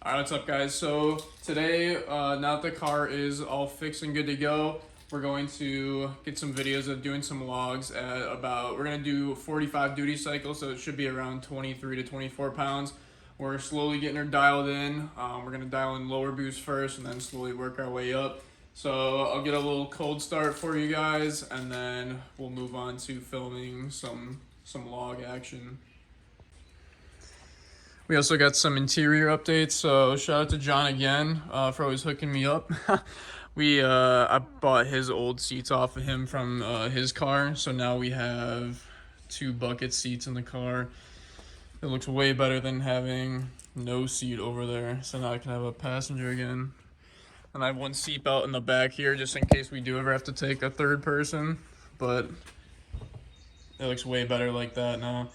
Alright, what's up guys? So today, now that the car is all fixed and good to go, we're going to get some videos of doing some logs at we're going to do 45 duty cycles, so it should be around 23 to 24 pounds. We're slowly getting her dialed in. We're going to dial in lower boost first and then slowly work our way up. So I'll get a little cold start for you guys and then we'll move on to filming some log action. We also got some interior updates, so shout out to John again for always hooking me up. I bought his old seats off of him from his car, so now we have 2 bucket seats in the car. It looks way better than having no seat over there, so now I can have a passenger again. And I have 1 seat belt in the back here just in case we do ever have to take a third person, but it looks way better like that now.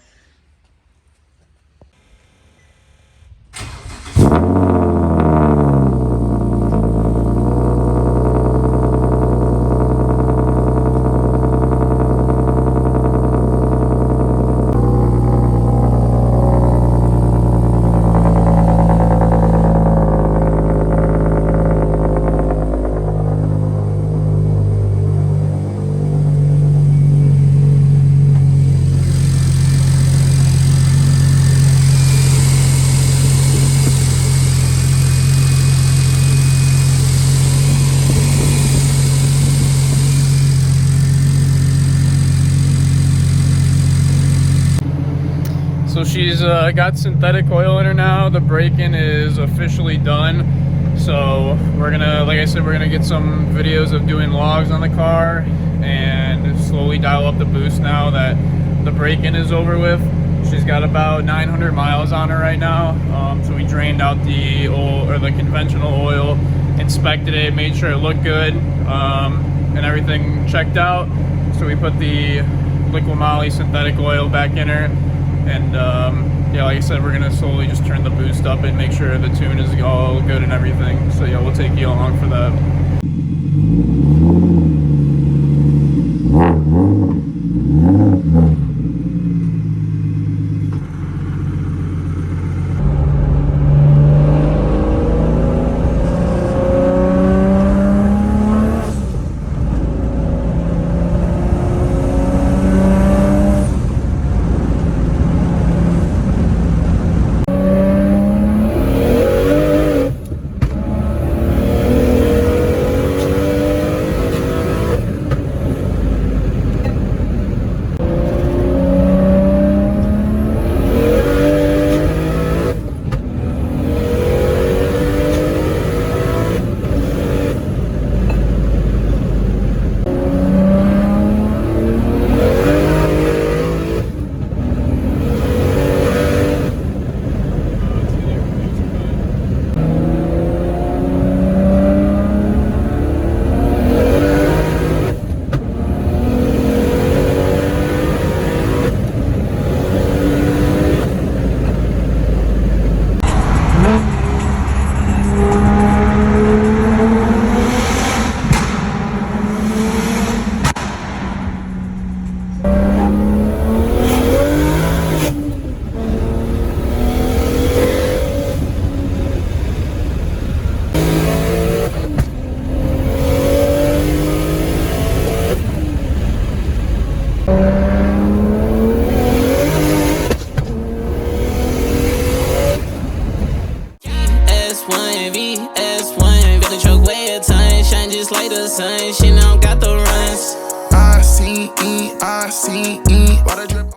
So she's got synthetic oil in her now. The break-in is officially done. So we're gonna, like I said, we're gonna get some videos of doing logs on the car and slowly dial up the boost now that the break-in is over with. She's got about 900 miles on her right now. So we drained out the oil, or the conventional oil, inspected it, made sure it looked good, and everything checked out. So we put the liquid moly synthetic oil back in her. And yeah, like I said, we're gonna slowly just turn the boost up and make sure the tune is all good and everything. So yeah, we'll take you along for that. Just like the sun, she now got the runs. I see, water drip.